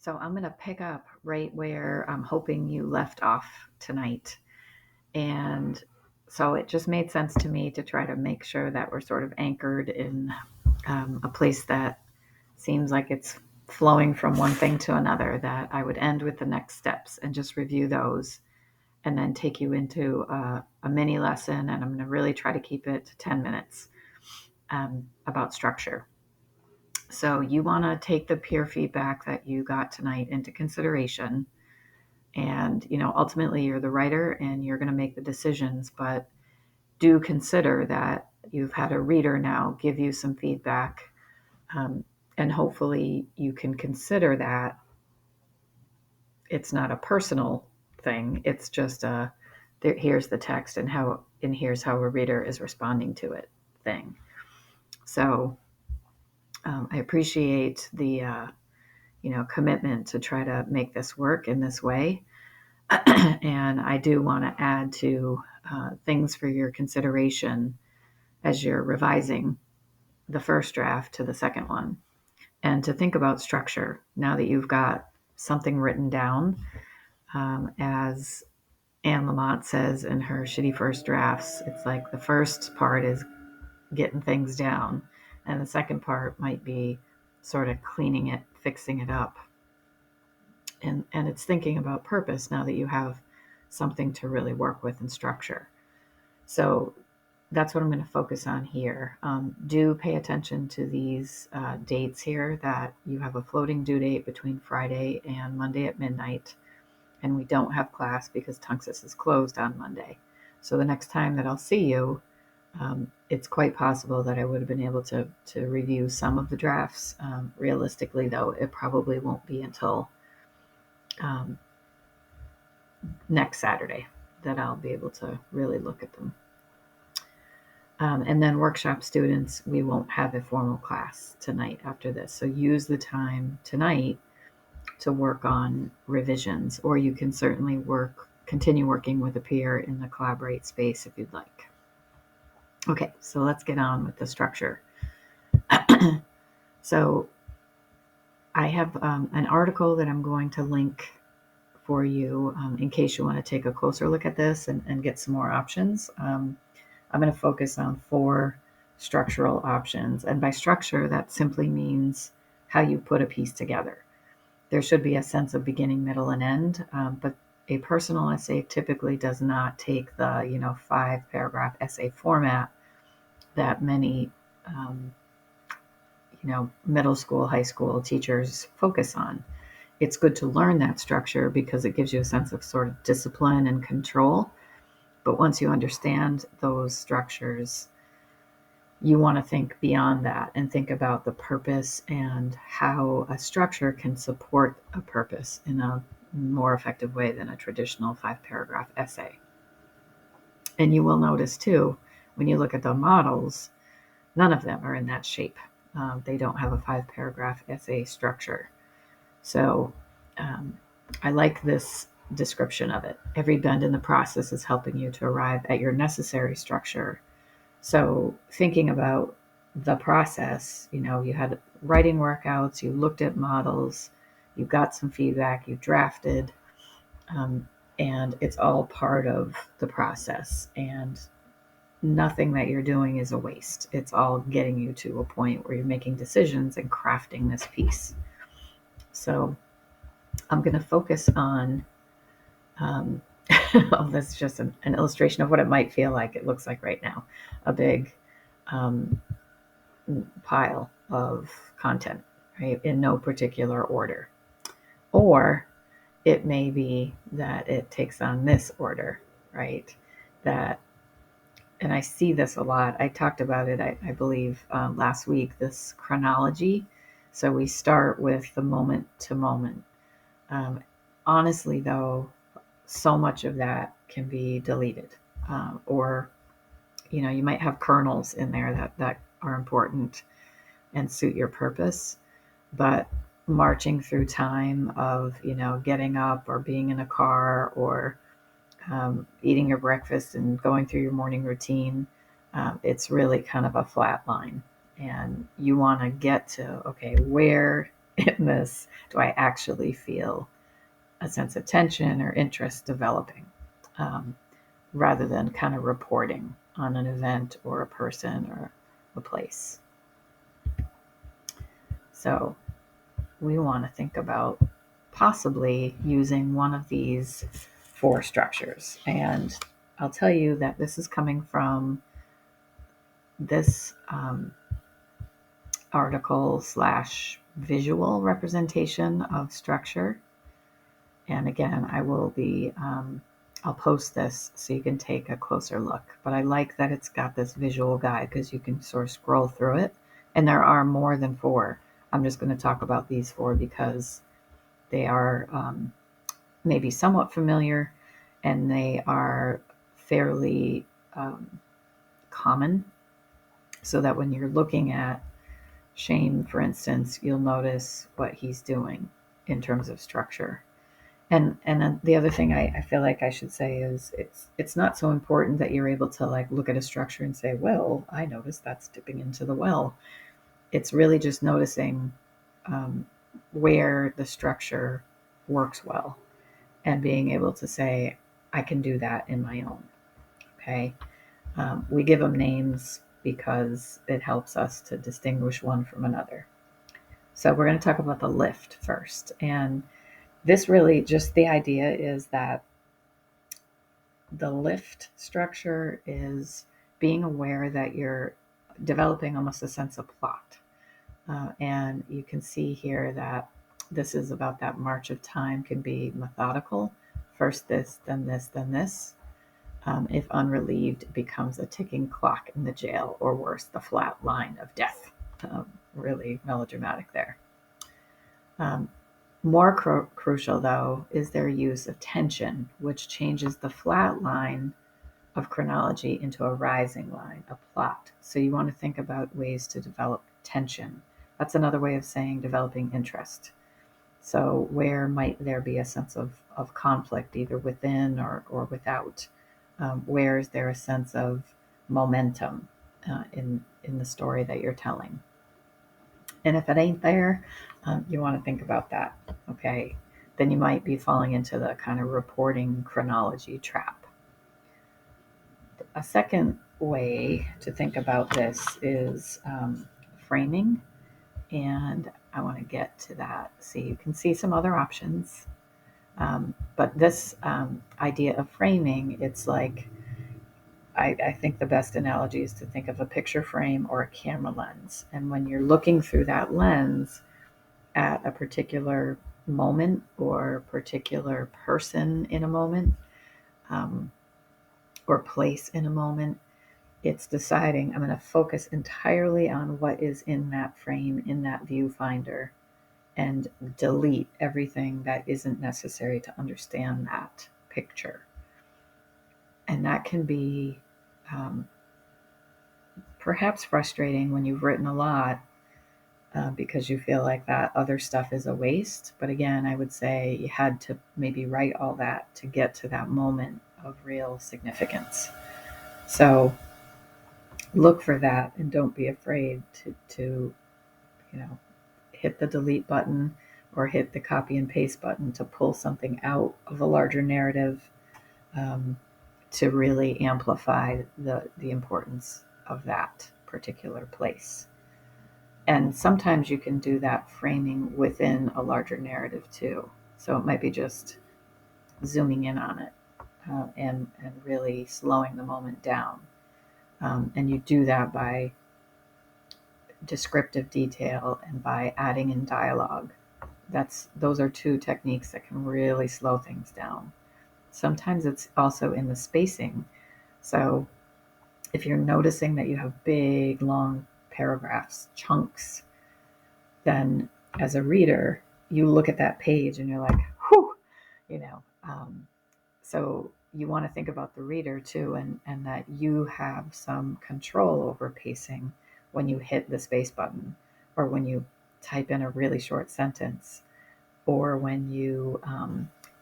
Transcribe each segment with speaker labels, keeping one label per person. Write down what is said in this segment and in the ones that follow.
Speaker 1: So I'm going to pick up right where I'm hoping you left off tonight. And so it just made sense to me to try to make sure that we're sort of anchored in a place that seems like it's flowing from one thing to another, that I would end with the next steps and just review those and then take you into a mini lesson. And I'm going to really try to keep it to 10 minutes about structure. So you want to take the peer feedback that you got tonight into consideration. And, ultimately you're the writer and you're going to make the decisions, but do consider that you've had a reader now give you some feedback. And hopefully you can consider that it's not a personal thing. It's just here's the text and here's how a reader is responding to it thing. So I appreciate the, commitment to try to make this work in this way. And I do want to add to things for your consideration as you're revising the first draft to the second one, and to think about structure now that you've got something written down. As Anne Lamott says in her Shitty First Drafts, it's like the first part is getting things down, and the second part might be sort of cleaning it, fixing it up. And it's thinking about purpose now that you have something to really work with and structure. So that's what I'm going to focus on here. Do pay attention to these dates here, that you have a floating due date between Friday and Monday at midnight, and we don't have class because Tunxus is closed on Monday. So the next time that I'll see you, it's quite possible that I would have been able to review some of the drafts. Realistically, though, it probably won't be until next Saturday that I'll be able to really look at them. And then workshop students, we won't have a formal class tonight after this. So use the time tonight to work on revisions, or you can certainly continue working with a peer in the collaborate space if you'd like. Okay, so let's get on with the structure. So I have an article that I'm going to link for you in case you want to take a closer look at this and get some more options. I'm going to focus on 4 structural options. And by structure, that simply means how you put a piece together. There should be a sense of beginning, middle, and end, but a personal essay typically does not take the 5-paragraph essay format that many middle school, high school teachers focus on. It's good to learn that structure because it gives you a sense of sort of discipline and control. But once you understand those structures, you want to think beyond that and think about the purpose and how a structure can support a purpose in a more effective way than a traditional 5-paragraph essay. And you will notice too, when you look at the models, none of them are in that shape. They don't have a 5-paragraph essay structure. So I like this description of it. Every bend in the process is helping you to arrive at your necessary structure. So thinking about the process, you had writing workouts, you looked at models, you got some feedback, you drafted, and it's all part of the process. And nothing that you're doing is a waste. It's all getting you to a point where you're making decisions and crafting this piece. So I'm going to focus on, well, that's just an illustration of what it might feel like. It looks like right now, a big pile of content, right, in no particular order. Or it may be that it takes on this order, right? And I see this a lot. I talked about it, I believe, last week, this chronology. So we start with the moment to moment. Honestly, though, so much of that can be deleted. Or, you might have kernels in there that are important and suit your purpose. But marching through time of, getting up or being in a car or eating your breakfast and going through your morning routine, it's really kind of a flat line. And you want to get to, okay, where in this? Do I actually feel a sense of tension or interest developing, um, rather than kind of reporting on an event or a person or a place? So we want to think about possibly using one of these four structures. And I'll tell you that this is coming from this article slash visual representation of structure. And again, I'll post this so you can take a closer look. But I like that it's got this visual guide because you can sort of scroll through it. And there are more than four. I'm just going to talk about these four because they are maybe somewhat familiar and they are fairly common. So that when you're looking at shame, for instance, you'll notice what he's doing in terms of structure. And then the other thing I feel like I should say is it's not so important that you're able to like look at a structure and say, well, I noticed that's dipping into the well. It's really just noticing where the structure works well and being able to say, I can do that in my own. Okay. We give them names because it helps us to distinguish one from another. So we're going to talk about the lift first. And this really just the idea is that the lift structure is being aware that you're developing almost a sense of plot. And you can see here that this is about that march of time can be methodical. First this, then this, then this. If unrelieved, it becomes a ticking clock in the jail, or worse, the flat line of death. Really melodramatic there. More crucial, though, is their use of tension, which changes the flat line of chronology into a rising line, a plot. So you want to think about ways to develop tension. That's another way of saying developing interest. So where might there be a sense of conflict, either within or without? Where is there a sense of momentum in the story that you're telling? And if it ain't there, you want to think about that. Okay, then you might be falling into the kind of reporting chronology trap. A second way to think about this is framing, and I want to get to that. So you can see some other options, but this idea of framing, it's like I think the best analogy is to think of a picture frame or a camera lens. And when you're looking through that lens at a particular moment or particular person in a moment, or place in a moment, it's deciding I'm going to focus entirely on what is in that frame, in that viewfinder, and delete everything that isn't necessary to understand that picture. And that can be perhaps frustrating when you've written a lot, because you feel like that other stuff is a waste. But again, I would say you had to maybe write all that to get to that moment of real significance. So look for that and don't be afraid to hit the delete button or hit the copy and paste button to pull something out of a larger narrative, to really amplify the importance of that particular place. And sometimes you can do that framing within a larger narrative too. So it might be just zooming in on it, and really slowing the moment down. And you do that by descriptive detail and by adding in dialogue. Those are two techniques that can really slow things down. Sometimes it's also in the spacing. So if you're noticing that you have big, long paragraphs, chunks, then as a reader, you look at that page and you're like, whew, you know. So you want to think about the reader too, and that you have some control over pacing when you hit the space button, or when you type in a really short sentence, or when you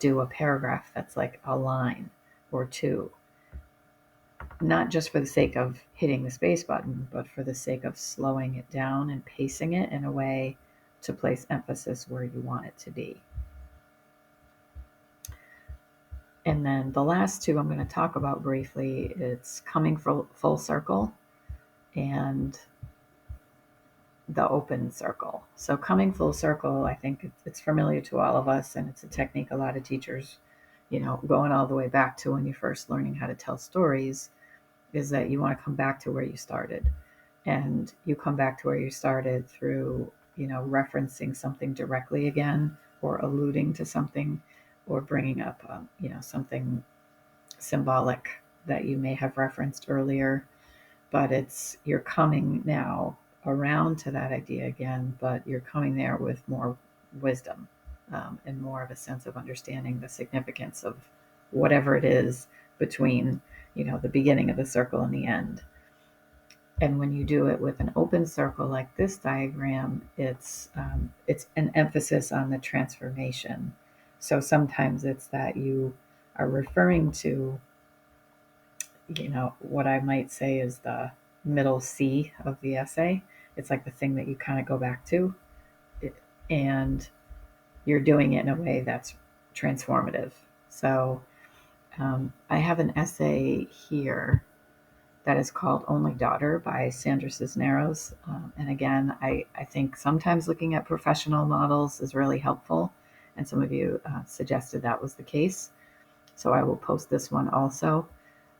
Speaker 1: do a paragraph that's like a line or two. Not just for the sake of hitting the space button, but for the sake of slowing it down and pacing it in a way to place emphasis where you want it to be. And then the last two I'm going to talk about briefly, it's coming full circle and the open circle. So coming full circle, I think it's familiar to all of us, and it's a technique a lot of teachers, going all the way back to when you're first learning how to tell stories, is that you want to come back to where you started. And you come back to where you started through, referencing something directly again, or alluding to something, or bringing up, something symbolic that you may have referenced earlier. But you're coming now around to that idea again, but you're coming there with more wisdom, and more of a sense of understanding the significance of whatever it is between, the beginning of the circle and the end. And when you do it with an open circle like this diagram, it's an emphasis on the transformation. So sometimes it's that you are referring to, what I might say is the middle C of the essay. It's like the thing that you kind of go back to, and you're doing it in a way that's transformative. So I have an essay here that is called Only Daughter by Sandra Cisneros. And again, I think sometimes looking at professional models is really helpful. And some of you suggested that was the case. So I will post this one also.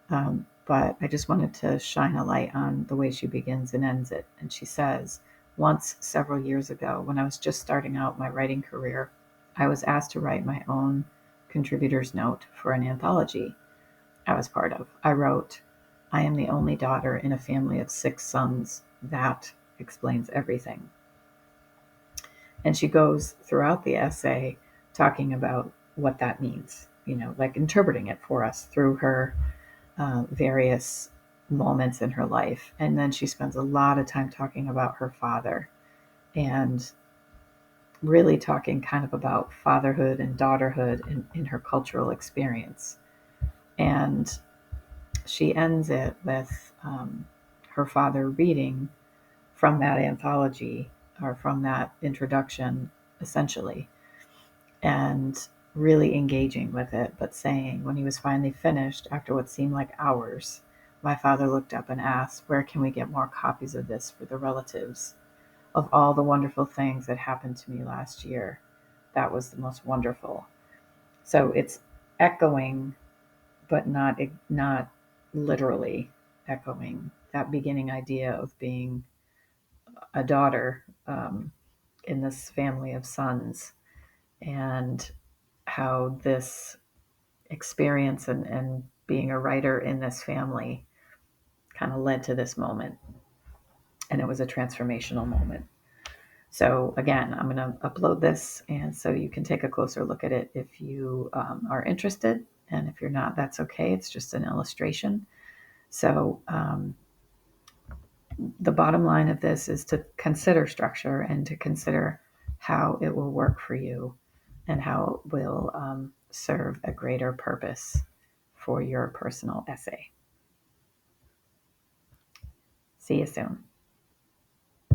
Speaker 1: But I just wanted to shine a light on the way she begins and ends it. And she says, once several years ago, when I was just starting out my writing career, I was asked to write my own contributor's note for an anthology I was part of. I wrote, I am the only daughter in a family of 6 sons. That explains everything. And she goes throughout the essay talking about what that means, like interpreting it for us through her various moments in her life. And then she spends a lot of time talking about her father and really talking kind of about fatherhood and daughterhood in her cultural experience. And she ends it with her father reading from that anthology, or from that introduction, essentially, and really engaging with it, but saying, when he was finally finished, after what seemed like hours, my father looked up and asked, where can we get more copies of this for the relatives? Of all the wonderful things that happened to me last year, that was the most wonderful. So it's echoing, but not literally echoing that beginning idea of being a daughter, in this family of sons, and how this experience and being a writer in this family kind of led to this moment. And it was a transformational moment. So again, I'm going to upload this, and so you can take a closer look at it if you are interested. And if you're not, that's okay. It's just an illustration. So the bottom line of this is to consider structure and to consider how it will work for you and how it will serve a greater purpose for your personal essay. See you soon.